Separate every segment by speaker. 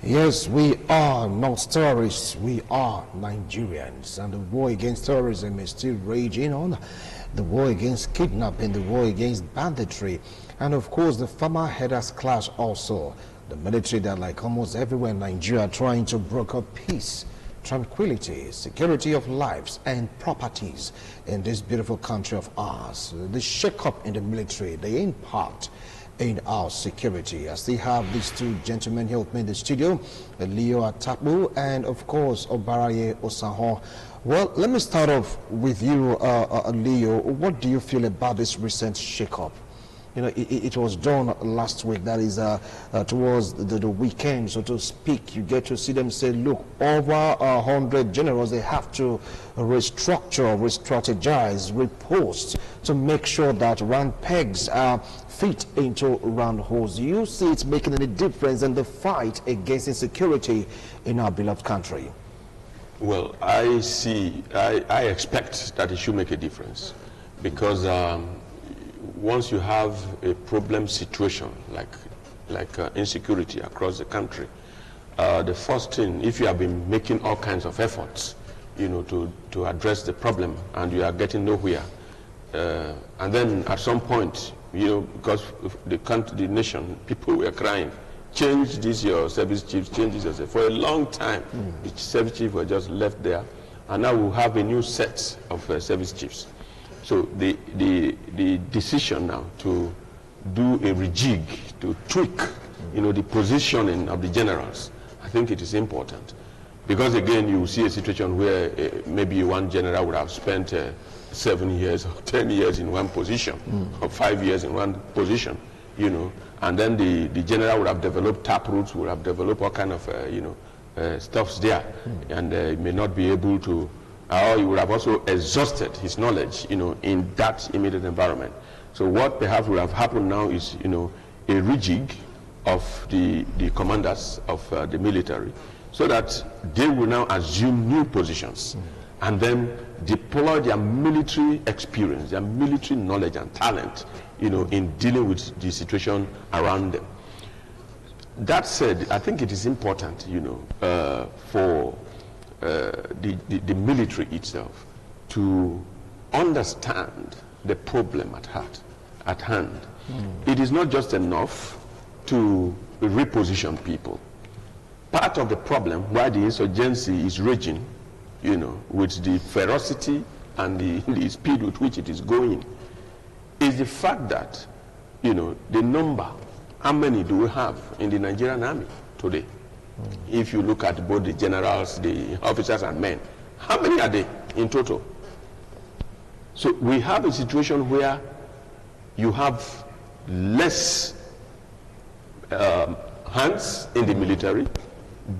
Speaker 1: Yes, we are not terrorists, we are Nigerians, and the war against terrorism is still raging on. The war against kidnapping, the war against banditry, and of course the farmer herders clash also. The military that, like almost everywhere in Nigeria, are trying to broker peace, tranquility, security of lives and properties in this beautiful country of ours. The shake-up in the military, the impact in our security. I still have these two gentlemen here with me in the studio, Leo Atapu and of course Obaraye Osanho. Well, let me start off with you, Leo. What do you feel about this recent shake-up? You know, it was done last week, that is towards the weekend, so to speak. You get to see them say, look, over 100 generals, they have to restructure, re-strategize, repost to make sure that round pegs are fit into round holes. Do you see it making any difference in the fight against insecurity in our beloved country?
Speaker 2: Well, I expect that it should make a difference, because once you have a problem situation like insecurity across the country, the first thing, if you have been making all kinds of efforts, you know, to address the problem and you are getting nowhere, and then at some point, you know, because the country, the nation, people were crying, change this your service chiefs, change this yourself. For a long time, the service chiefs were just left there, and now we have a new set of service chiefs. So the decision now to do a rejig, to tweak, you know, the positioning of the generals, I think it is important. Because again, you see a situation where maybe one general would have spent 7 years or 10 years in one position, or 5 years in one position, you know, and then the general would have developed taproots, would have developed all kind of, you know, stuffs there, and may not be able to, or he would have also exhausted his knowledge, you know, in that immediate environment. So what perhaps would have happened now is, you know, a rejig of the commanders of the military, so that they will now assume new positions and then deploy their military experience, their military knowledge and talent, you know, in dealing with the situation around them. That said, I think it is important, you know, for the military itself to understand the problem at hand. It is not just enough to reposition people. Part of the problem why the insurgency is raging, you know, with the ferocity and the speed with which it is going, is the fact that, you know, the number, how many do we have in the Nigerian army today? If you look at both the generals, the officers and men, how many are they in total? So we have a situation where you have less hands in the military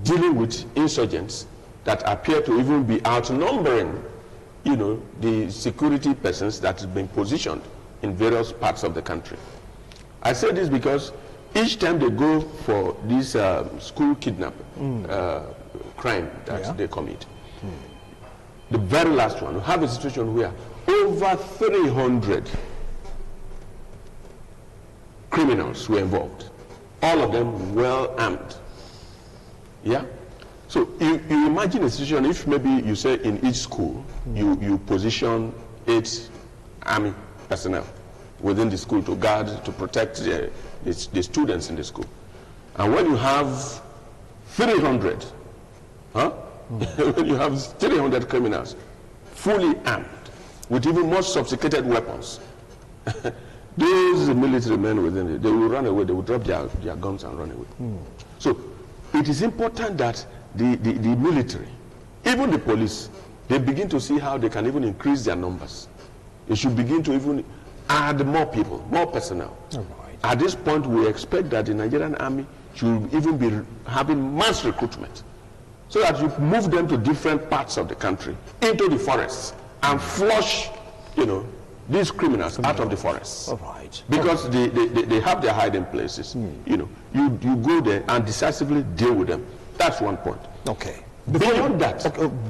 Speaker 2: dealing with insurgents that appear to even be outnumbering, you know, the security persons that have been positioned in various parts of the country. I say this because each time they go for this school kidnapping crime that they commit, the very last one, we have a situation where over 300 criminals were involved, all of them well armed. Yeah? So you imagine a situation if maybe you say in each school you position 8 army personnel within the school to guard, to protect the students in the school. And when you have 300, when you have 300 criminals fully armed with even more sophisticated weapons, those military men within it, they will run away, they will drop their guns and run away. So it is important that the military, even the police, they begin to see how they can even increase their numbers. They should begin to even add more people, more personnel. At this point, we expect that the Nigerian army should even be having mass recruitment, so that you move them to different parts of the country, into the forests, and flush, you know, these criminals out of the forests. Because they have their hiding places. You know, you go there and decisively deal with them. That's one point.
Speaker 1: Okay.
Speaker 2: Beyond that,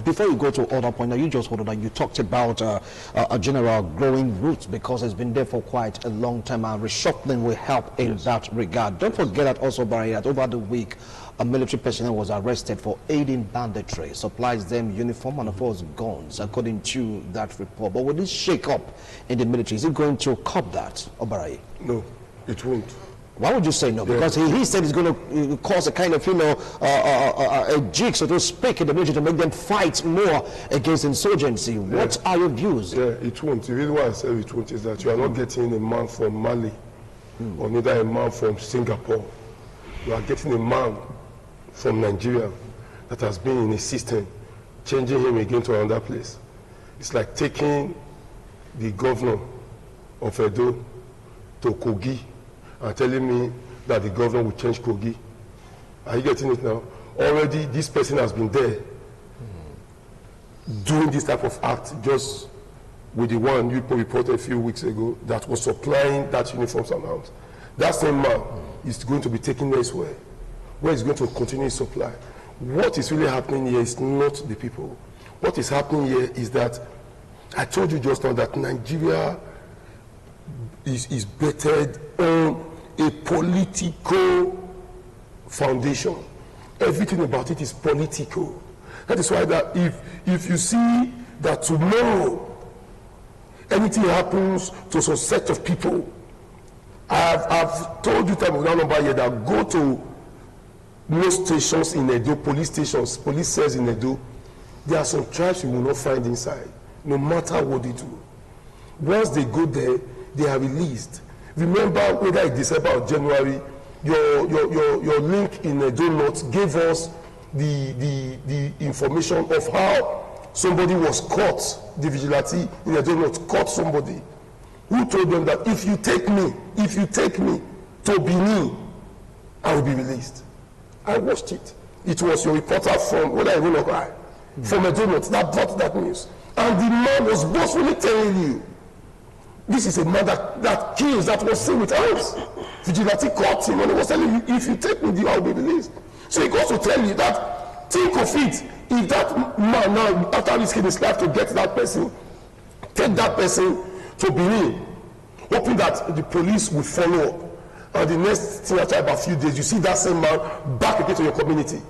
Speaker 1: before you go to other point, now you just hold on. You talked about a general growing roots because it's been there for quite a long time, and reshuffling will help in that regard. Don't forget that also, Barry, that over the week, A military personnel was arrested for aiding banditry, supplies them uniform and of course guns, according to that report. But with this shake-up in the military, is it going to curb that, Obarai?
Speaker 3: No, it won't.
Speaker 1: Why would you say no? Because he said it's going to cause a kind of, a jig, so to speak, in the military to make them fight more against insurgency. What are your views?
Speaker 3: Yeah, it won't. The reason why I say it won't is that you are not getting a man from Mali or neither a man from Singapore. You are getting a man from Nigeria that has been in a system, changing him again to another place. It's like taking the governor of Edo to Kogi and telling me that the governor will change Kogi. Are you getting it now? Already this person has been there doing this type of act, just with the one you reported a few weeks ago that was supplying that uniforms amount. That same man is going to be taken elsewhere, where he's going to continue his supply. What is really happening here is not the people. What is happening here is that, I told you just now that Nigeria is bettered on a political foundation. Everything about it is political. That is why that if you see that tomorrow anything happens to some set of people, I've told you time without number here that go to most stations in Edo, police stations, police cells in Edo, there are some tribes you will not find inside, no matter what they do. Once they go there, they are released. Remember, whether it's December or January, your link in Edo North gave us the information of how somebody was caught, the vigilante in Edo North caught somebody who told them that if you take me to Benin, I will be released. I watched it. It was your reporter from, whether I even know why, from Edo North that brought that news. And the man was boastfully telling you, this is a man that kills, that was seen with arms. Vigilante caught him and he was telling you, if you take me, I will be released. So he goes to tell you that, think of it, if that man now, after risking his life to get that person, take that person to Benin, hoping that the police will follow up. And the next thing after about a few days, you see that same man back again to your community.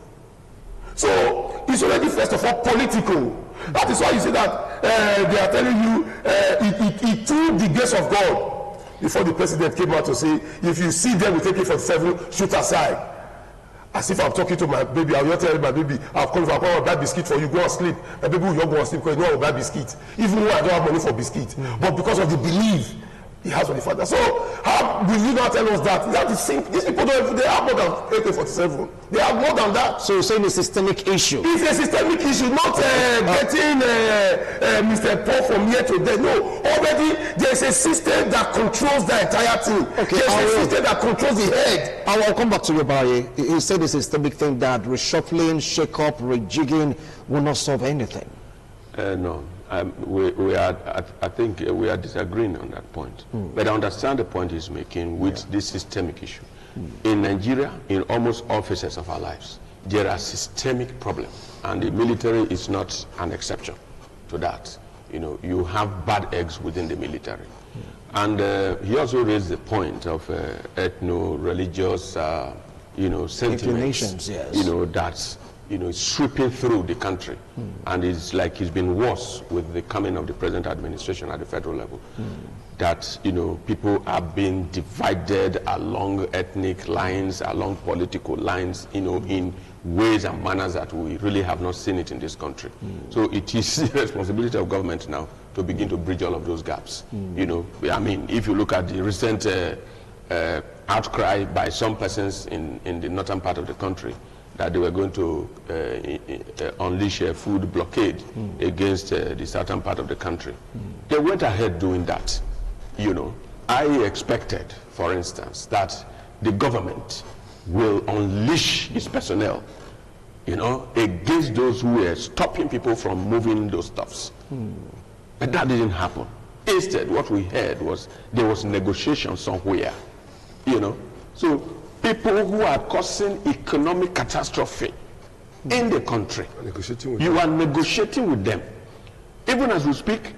Speaker 3: So it's already first of all political. That is why you see that they are telling you it took the grace of God before the president came out to say, if you see them with AK-47, shoot aside. As if I'm talking to my baby, I'll tell my baby, I've come to buy biscuit for you, go and sleep. My baby will not go and sleep because you know I will buy biscuit. Even though I don't have money for biscuit. But because of the belief he has for the father. So how will you not tell us that? That is simple. These people don't, they have more than AK-47. They have more than that.
Speaker 1: So you're saying it's a systemic issue?
Speaker 3: It's a systemic issue, not getting Mr. Paul from here to there. No, already there's a system that controls the entire thing.
Speaker 1: Okay,
Speaker 3: there's a system that controls the head.
Speaker 1: I'll come back to you, Barry. He said it's a systemic thing that reshuffling, shake-up, rejigging will not solve anything.
Speaker 2: No. I think we are disagreeing on that point. But I understand the point he's making with this systemic issue. In Nigeria, in almost all phases of our lives, there are systemic problems, and the military is not an exception to that. You know, you have bad eggs within the military. And he also raised the point of ethno-religious, sentiments,
Speaker 1: yes.
Speaker 2: that's sweeping through the country. And it's like it's been worse with the coming of the present administration at the federal level. That, people are being divided along ethnic lines, along political lines, in ways and manners that we really have not seen it in this country. So it is the responsibility of government now to begin to bridge all of those gaps. If you look at the recent outcry by some persons in the northern part of the country, that they were going to unleash a food blockade against the southern part of the country. They went ahead doing that. I expected, for instance, that the government will unleash its personnel, against those who were stopping people from moving those stuffs. But that didn't happen. Instead, what we heard was there was negotiation somewhere, So people who are causing economic catastrophe in the country, you are negotiating with them. Even as we speak,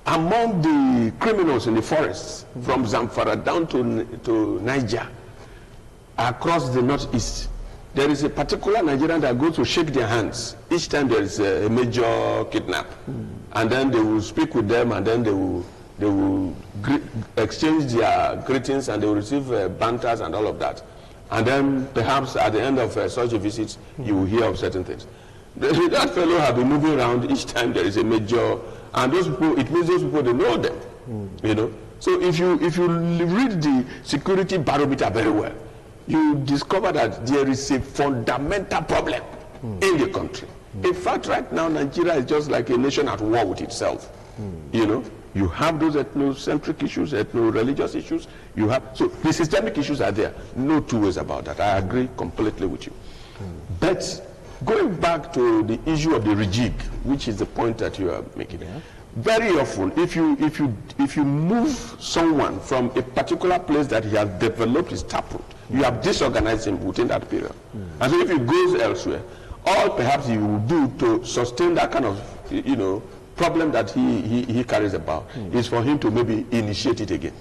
Speaker 2: among the criminals in the forests, from Zamfara down to Niger, across the northeast, there is a particular Nigerian that goes to shake their hands each time there is a major kidnap. And then they will speak with them, and then they will exchange their greetings, and they will receive banters and all of that. And then perhaps at the end of such a visit, you will hear of certain things. That fellow has been moving around each time there is a major, and those people, it means those people, they know them, you know. So if you read the security barometer very well, you discover that there is a fundamental problem in the country. In fact, right now, Nigeria is just like a nation at war with itself. You know, you have those ethnocentric issues, ethno-religious issues. You have, so the systemic issues are there. No two ways about that. I agree completely with you. But going back to the issue of the rejig, which is the point that you are making, very often, if you move someone from a particular place that he has developed his taproot, you have disorganized him within that period. And so if he goes elsewhere, all perhaps he will do to sustain that kind of, you know, problem that he carries about is for him to maybe initiate it again,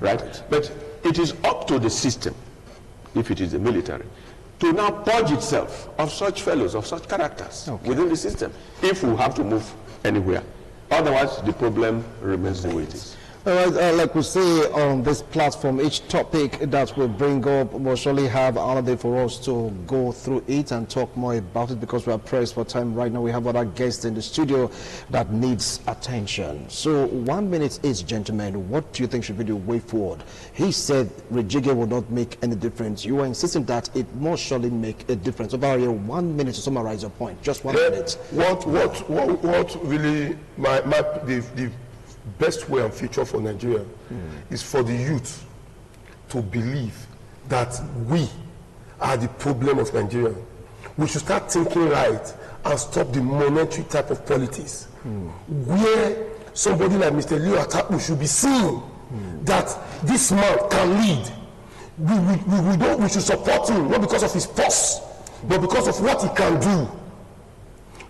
Speaker 2: right? But it is up to the system, if it is the military, to now purge itself of such fellows, of such characters within the system, if we have to move anywhere. Otherwise, the problem remains the way it is.
Speaker 1: All right, like we say on this platform, each topic that we bring up will surely have another day for us to go through it and talk more about it, because we are pressed for time right now. We have other guests in the studio that needs attention. So 1 minute is, gentlemen, what do you think should be the way forward? He said rejigging will not make any difference. You are insisting that it must surely make a difference. About 1 minute to summarize your point. Just 1 minute.
Speaker 3: What really the best way and future for Nigeria is for the youth to believe that we are the problem of Nigeria. We should start thinking right and stop the monetary type of politics, where somebody like Mr. Leo Atapu should be seen that this man can lead. We should support him, not because of his purse, but because of what he can do.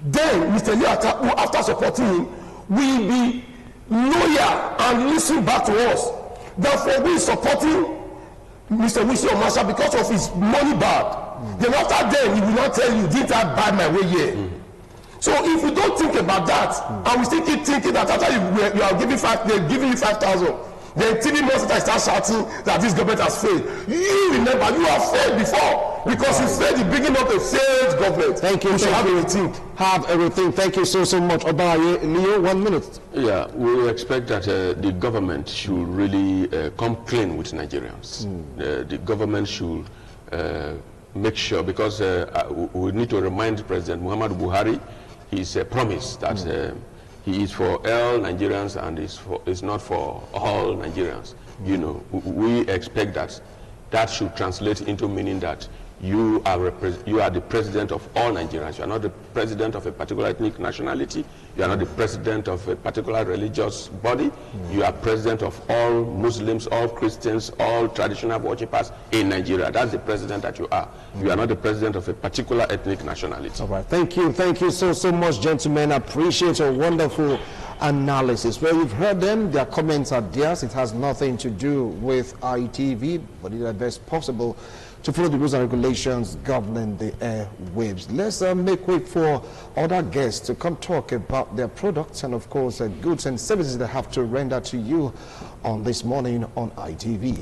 Speaker 3: Then Mr. Leo Atapu, after supporting him, will be loyal and listen back to us. Therefore, we supporting Mr. Wisi Omasha because of his money bag. Then after then, he will not tell you, didn't I buy my way here? So if we don't think about that, and we still keep thinking that after you are giving they're giving you 5,000, then 3 months later start shouting that this government has failed. You remember, you have failed before, because you failed in bringing up a failed government.
Speaker 1: Thank you.
Speaker 3: We should have everything.
Speaker 1: Have everything. Thank you so much. Obaye, Leo, 1 minute.
Speaker 2: Yeah, we expect that the government should really come clean with Nigerians. The government should make sure, because we need to remind President Muhammadu Buhari his promise that he is for all Nigerians and is not for all Nigerians. You know, we expect that should translate into meaning that you are the president of all Nigerians. You are not the president of a particular ethnic nationality. You are not the president of a particular religious body. You are president of all Muslims, all Christians, all traditional worshippers in Nigeria. That's the president that you are. You are not the president of a particular ethnic nationality.
Speaker 1: All right. Thank you so much, gentlemen. I appreciate your wonderful analysis. Well, you've heard them. Their comments are theirs. It has nothing to do with ITV, but it is the best possible to follow the rules and regulations governing the airwaves. Let's make way for other guests to come talk about their products and, of course, goods and services they have to render to you on this morning on ITV.